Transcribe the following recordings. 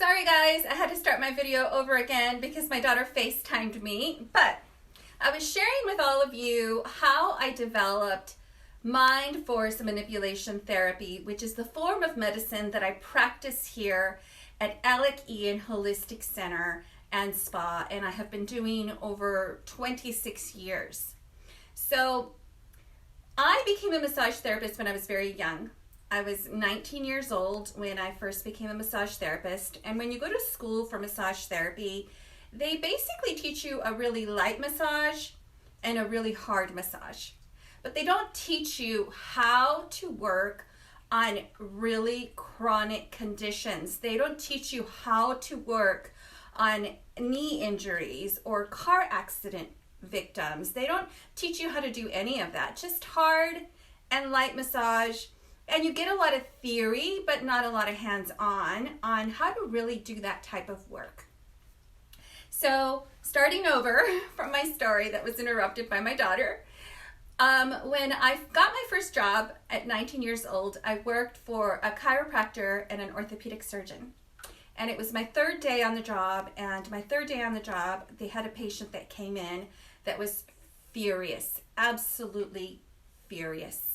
Sorry guys, I had to start my video over again because my daughter FaceTimed me, but I was sharing with all of you how I developed mind force manipulation therapy, which is the form of medicine that I practice here at Alec Ian Holistic Center and Spa, and I have been doing over 26 years. So I became a massage therapist when I was very young. I was 19 years old when I first became a massage therapist, and when you go to school for massage therapy, they basically teach you a really light massage and a really hard massage. But they don't teach you how to work on really chronic conditions. They don't teach you how to work on knee injuries or car accident victims. They don't teach you how to do any of that. Just hard and light massage. And you get a lot of theory, but not a lot of hands-on on how to really do that type of work. So, starting over from my story that was interrupted by my daughter, when I got my first job at 19 years old, I worked for a chiropractor and an orthopedic surgeon. And it was my third day on the job, and my third day on the job, they had a patient that came in that was furious, absolutely furious.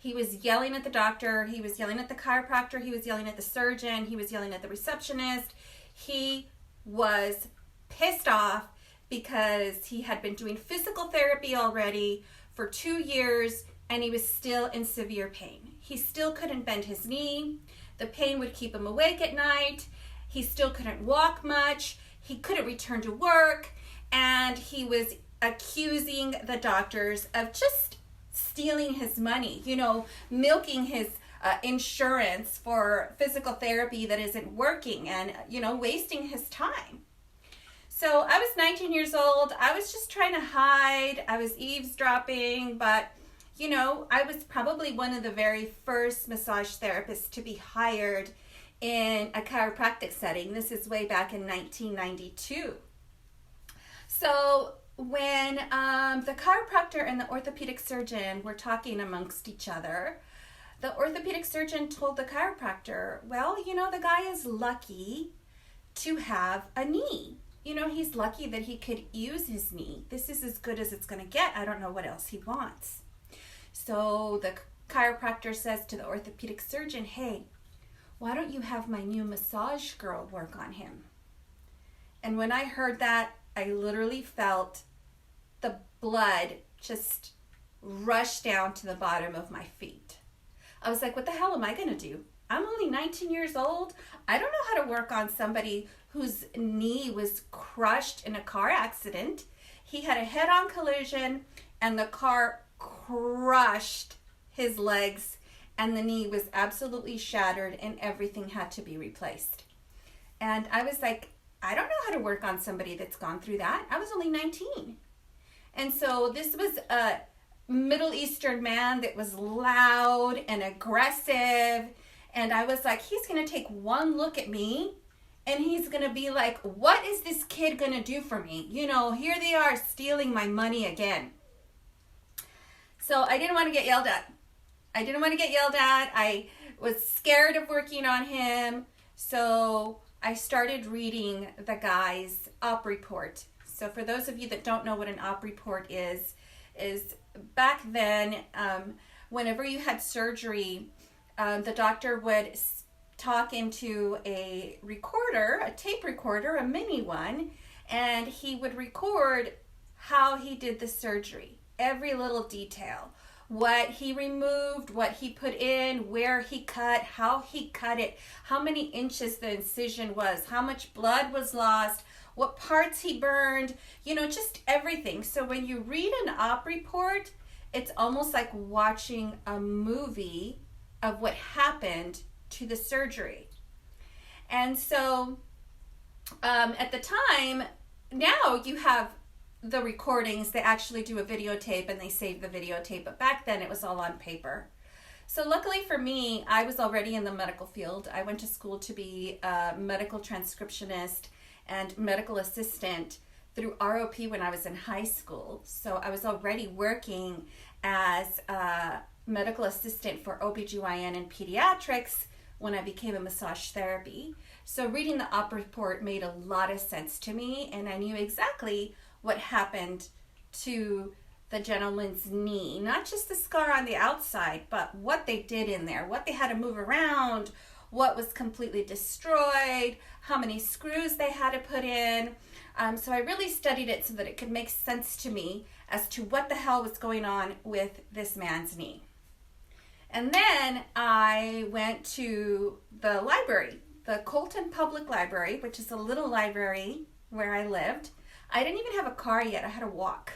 He was yelling at the doctor, he was yelling at the chiropractor, he was yelling at the surgeon, he was yelling at the receptionist. He was pissed off because he had been doing physical therapy already for 2 years and he was still in severe pain. He still couldn't bend his knee. The pain would keep him awake at night. He still couldn't walk much. He couldn't return to work, and he was accusing the doctors of just stealing his money, milking his insurance for physical therapy that isn't working, and, wasting his time. So I was 19 years old. I was just trying to hide. I was eavesdropping, but, I was probably one of the very first massage therapists to be hired in a chiropractic setting. This is way back in 1992. So when the chiropractor and the orthopedic surgeon were talking amongst each other, the orthopedic surgeon told the chiropractor, well, the guy is lucky to have a knee. He's lucky that he could use his knee. This is as good as it's going to get. I don't know what else he wants. So the chiropractor says to the orthopedic surgeon, hey, why don't you have my new massage girl work on him? And when I heard that, I literally felt the blood just rush down to the bottom of my feet. I was like, what the hell am I going to do? I'm only 19 years old. I don't know how to work on somebody whose knee was crushed in a car accident. He had a head-on collision and the car crushed his legs and the knee was absolutely shattered and everything had to be replaced. And I was like, I don't know how to work on somebody that's gone through that. I was only 19. And so this was a Middle Eastern man that was loud and aggressive. And I was like, he's going to take one look at me and he's going to be like, what is this kid going to do for me? Here they are stealing my money again. So I didn't want to get yelled at. I was scared of working on him. So I started reading the guy's op report. So for those of you that don't know what an op report is back then, whenever you had surgery, the doctor would talk into a recorder, a tape recorder, a mini one, and he would record how he did the surgery, every little detail. What he removed, what he put in, where he cut, how he cut it, how many inches the incision was, how much blood was lost, what parts he burned, just everything. So when you read an op report, it's almost like watching a movie of what happened to the surgery. And so at the time, now you have the recordings, they actually do a videotape and they save the videotape, but back then it was all on paper. So luckily for me, I was already in the medical field. I went to school to be a medical transcriptionist and medical assistant through ROP when I was in high school. So I was already working as a medical assistant for OBGYN and pediatrics when I became a massage therapy. So reading the op report made a lot of sense to me, and I knew exactly what happened to the gentleman's knee. Not just the scar on the outside, but what they did in there, what they had to move around, what was completely destroyed, how many screws they had to put in. So I really studied it so that it could make sense to me as to what the hell was going on with this man's knee. And then I went to the library, the Colton Public Library, which is a little library where I lived. I didn't even have a car yet. I had to walk.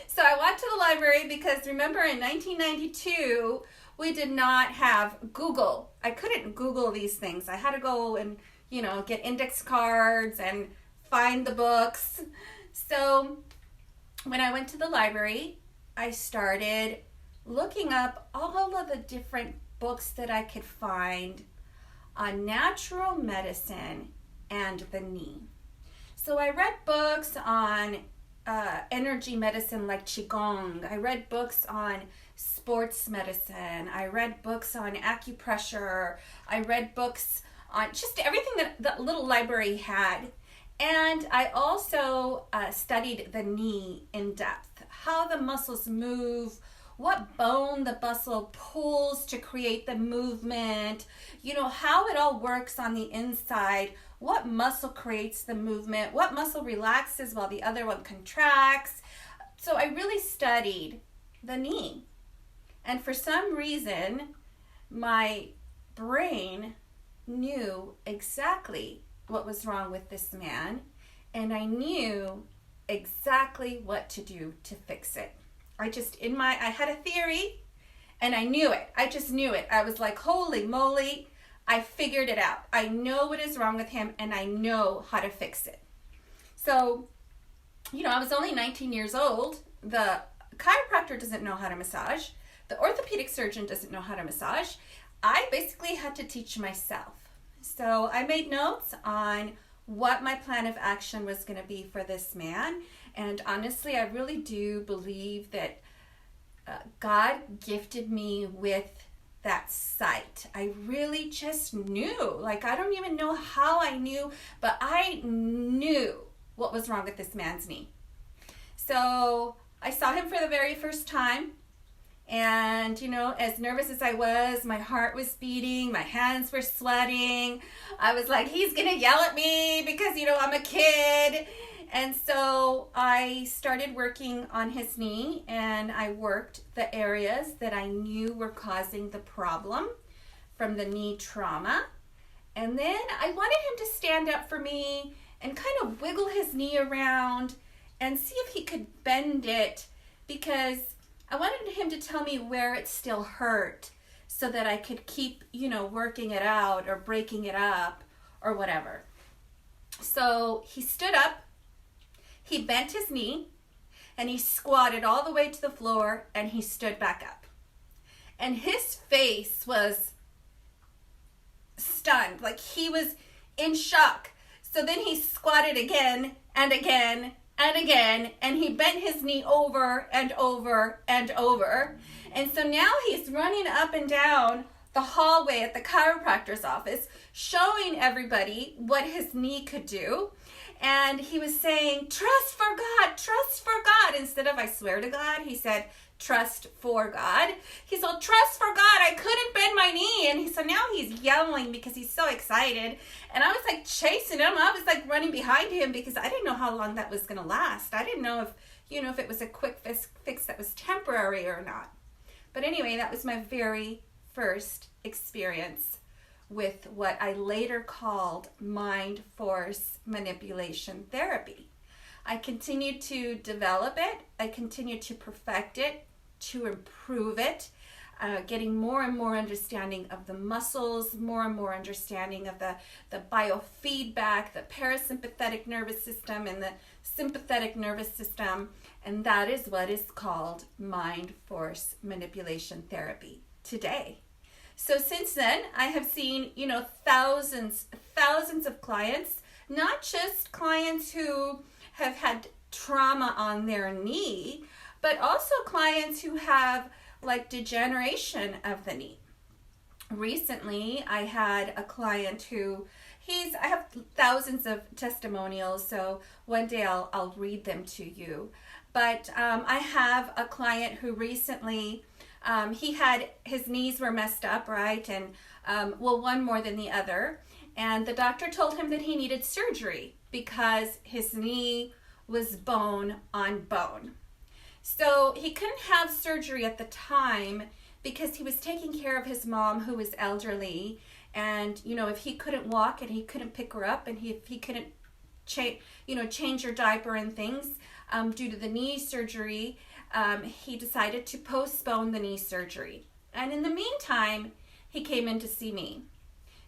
So I walked to the library because remember in 1992, we did not have Google. I couldn't Google these things. I had to go and, get index cards and find the books. So when I went to the library, I started looking up all of the different books that I could find on natural medicine and the knee. So I read books on energy medicine like Qigong. I read books on sports medicine. I read books on acupressure. I read books on just everything that the little library had. And I also studied the knee in depth, how the muscles move, what bone the muscle pulls to create the movement, how it all works on the inside, what muscle creates the movement, what muscle relaxes while the other one contracts. So I really studied the knee. And for some reason, my brain knew exactly what was wrong with this man, and I knew exactly what to do to fix it. I had a theory, and I knew it. I just knew it. I was like, holy moly, I figured it out. I know what is wrong with him, and I know how to fix it. So, I was only 19 years old. The chiropractor doesn't know how to massage. The orthopedic surgeon doesn't know how to massage. I basically had to teach myself. So I made notes on what my plan of action was going to be for this man. And honestly, I really do believe that God gifted me with that sight. I really just knew. Like, I don't even know how I knew, but I knew what was wrong with this man's knee. So I saw him for the very first time. And, as nervous as I was, my heart was beating, my hands were sweating. I was like, he's going to yell at me because, I'm a kid. And so I started working on his knee, and I worked the areas that I knew were causing the problem from the knee trauma. And then I wanted him to stand up for me and kind of wiggle his knee around and see if he could bend it, because I wanted him to tell me where it still hurt so that I could keep, working it out or breaking it up or whatever. So he stood up, he bent his knee, and he squatted all the way to the floor, and he stood back up. And his face was stunned, like he was in shock. So then he squatted again and again and again, and he bent his knee over and over and over. And so now he's running up and down the hallway at the chiropractor's office, showing everybody what his knee could do. And he was saying, trust for God, trust for God. Instead of I swear to God, he said, trust for God. He said, trust for God, I couldn't bend my knee. And so now he's yelling because he's so excited. And I was like chasing him. I was like running behind him because I didn't know how long that was going to last. I didn't know if, if it was a quick fix that was temporary or not. But anyway, that was my very first experience with what I later called mind force manipulation therapy. I continued to develop it. I continued to perfect it, to improve it, getting more and more understanding of the muscles, more and more understanding of the biofeedback, the parasympathetic nervous system and the sympathetic nervous system. And that is what is called mind force manipulation therapy today. So since then, I have seen, thousands of clients, not just clients who have had trauma on their knee, but also clients who have like degeneration of the knee. recently I had a client who I have thousands of testimonials, so one day I'll read them to you. But I have a client who recently, his knees were messed up, right? And one more than the other. And the doctor told him that he needed surgery because his knee was bone on bone. So he couldn't have surgery at the time because he was taking care of his mom, who was elderly. And, if he couldn't walk and he couldn't pick her up, and if he couldn't change her diaper and things due to the knee surgery, he decided to postpone the knee surgery. And in the meantime, he came in to see me.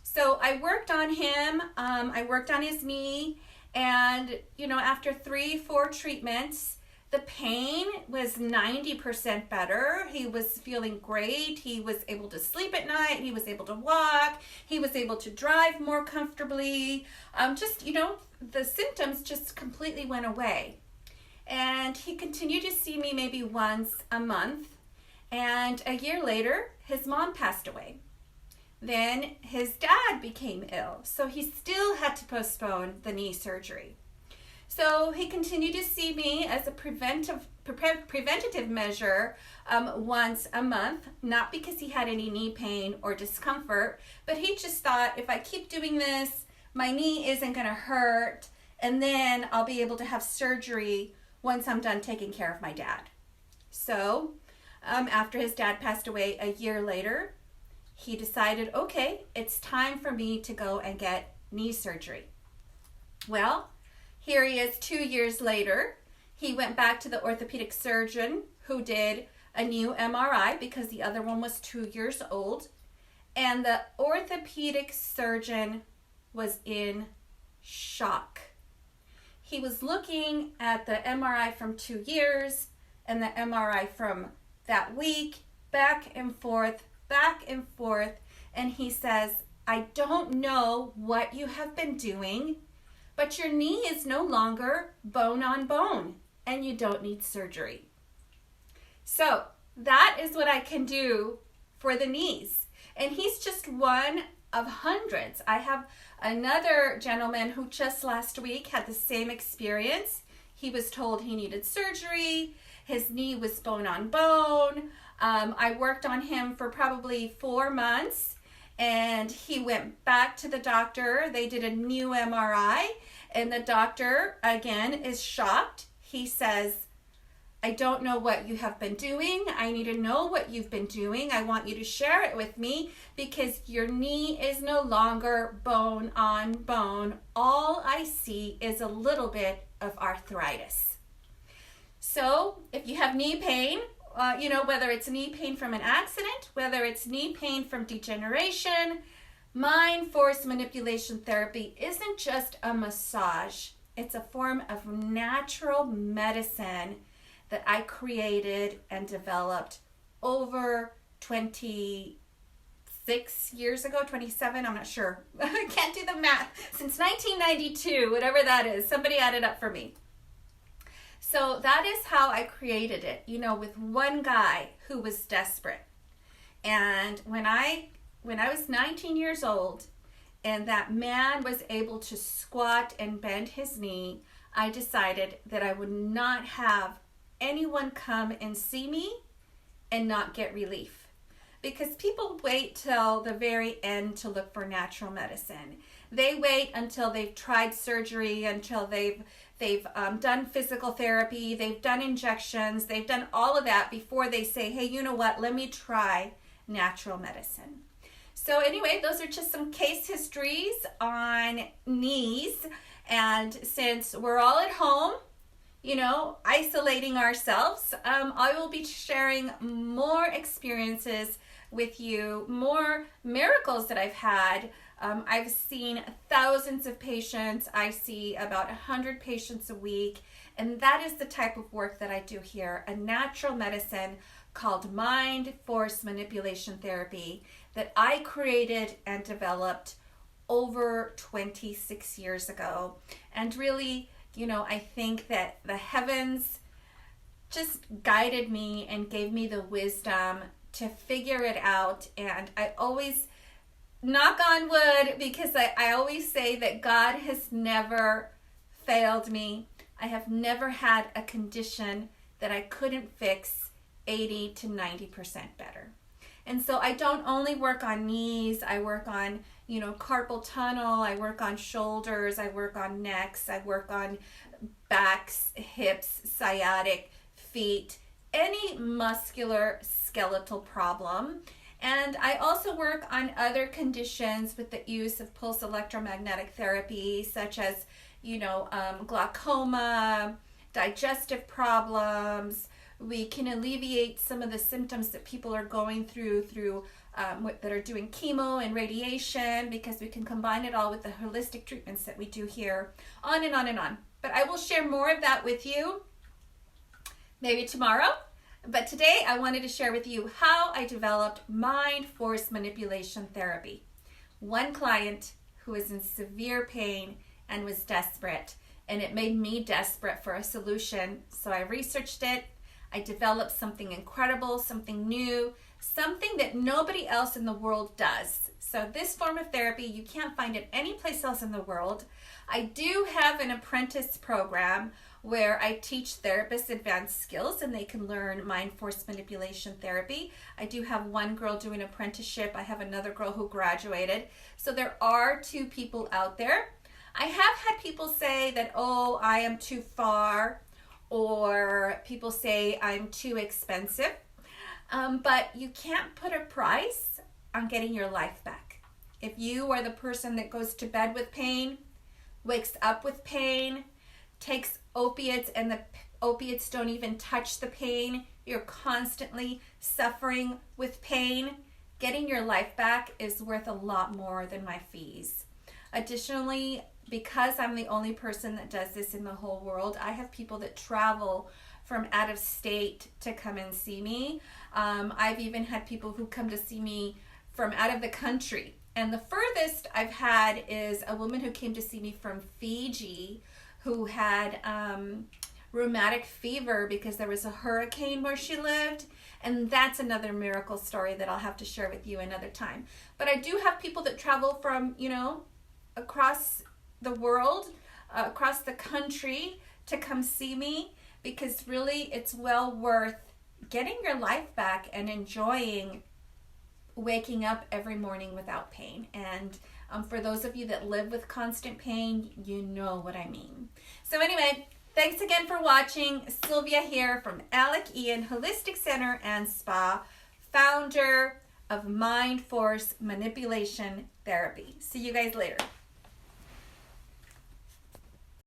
So I worked on him. I worked on his knee. And, after 3-4 treatments, the pain was 90% better. He was feeling great. He was able to sleep at night. He was able to walk. He was able to drive more comfortably. The symptoms just completely went away. And he continued to see me maybe once a month. And a year later, his mom passed away. Then his dad became ill, so he still had to postpone the knee surgery. So he continued to see me as a preventative measure once a month, not because he had any knee pain or discomfort, but he just thought, if I keep doing this, my knee isn't going to hurt, and then I'll be able to have surgery once I'm done taking care of my dad. So after his dad passed away a year later, he decided, okay, it's time for me to go and get knee surgery. Well, here he is 2 years later. He went back to the orthopedic surgeon who did a new MRI because the other one was 2 years old. And the orthopedic surgeon was in shock. He was looking at the MRI from 2 years and the MRI from that week, back and forth, and he says, I don't know what you have been doing, but your knee is no longer bone on bone, and you don't need surgery. So that is what I can do for the knees. And he's just one of hundreds. I have another gentleman who just last week had the same experience. He was told he needed surgery. His knee was bone on bone. I worked on him for probably 4 months, and he went back to the doctor. They did a new MRI, and the doctor, again, is shocked. He says, I don't know what you have been doing. I need to know what you've been doing. I want you to share it with me because your knee is no longer bone on bone. All I see is a little bit of arthritis. So if you have knee pain, whether it's knee pain from an accident, whether it's knee pain from degeneration, mind force manipulation therapy isn't just a massage. It's a form of natural medicine that I created and developed over 26 years ago, 27, I'm not sure. I can't do the math. Since 1992, whatever that is, somebody add it up for me. So that is how I created it, with one guy who was desperate. And when I was 19 years old and that man was able to squat and bend his knee, I decided that I would not have anyone come and see me and not get relief. Because people wait till the very end to look for natural medicine. They wait until they've tried surgery, until they've done physical therapy, they've done injections, they've done all of that before they say, hey, you know what, let me try natural medicine. So anyway, those are just some case histories on knees. And since we're all at home, isolating ourselves, I will be sharing more experiences with you, more miracles that I've had. I've seen thousands of patients. I see about 100 patients a week. And that is the type of work that I do here, a natural medicine called mind force manipulation therapy that I created and developed over 26 years ago. And really, I think that the heavens just guided me and gave me the wisdom to figure it out. And I always knock on wood, because I always say that God has never failed me. I have never had a condition that I couldn't fix 80 to 90% better. And so I don't only work on knees, I work on, carpal tunnel, I work on shoulders, I work on necks, I work on backs, hips, sciatic, feet, any muscular skeletal problem. And I also work on other conditions with the use of pulse electromagnetic therapy, such as, glaucoma, digestive problems. We can alleviate some of the symptoms that people are going through that are doing chemo and radiation, because we can combine it all with the holistic treatments that we do here, on and on and on. But I will share more of that with you maybe tomorrow. But today I wanted to share with you how I developed mind force manipulation therapy. One client who was in severe pain and was desperate, and it made me desperate for a solution. So I researched it. I developed something incredible, something new, something that nobody else in the world does. So this form of therapy, you can't find it any place else in the world. I do have an apprentice program where I teach therapists advanced skills and they can learn mind force manipulation therapy. I do have one girl doing an apprenticeship. I have another girl who graduated. So there are 2 people out there. I have had people say that, oh, I am too far, or people say I'm too expensive. But you can't put a price on getting your life back. If you are the person that goes to bed with pain, wakes up with pain, takes opiates, and the opiates don't even touch the pain, you're constantly suffering with pain, getting your life back is worth a lot more than my fees. Additionally, because I'm the only person that does this in the whole world, I have people that travel from out of state to come and see me. I've even had people who come to see me from out of the country. And the furthest I've had is a woman who came to see me from Fiji, who had rheumatic fever because there was a hurricane where she lived. And that's another miracle story that I'll have to share with you another time. But I do have people that travel from, across the world, across the country to come see me, because really it's well worth getting your life back and enjoying waking up every morning without pain. And for those of you that live with constant pain, you know what I mean. So anyway, thanks again for watching. Sylvia here from Alec Ian Holistic Center and Spa, founder of Mind Force Manipulation Therapy. See you guys later.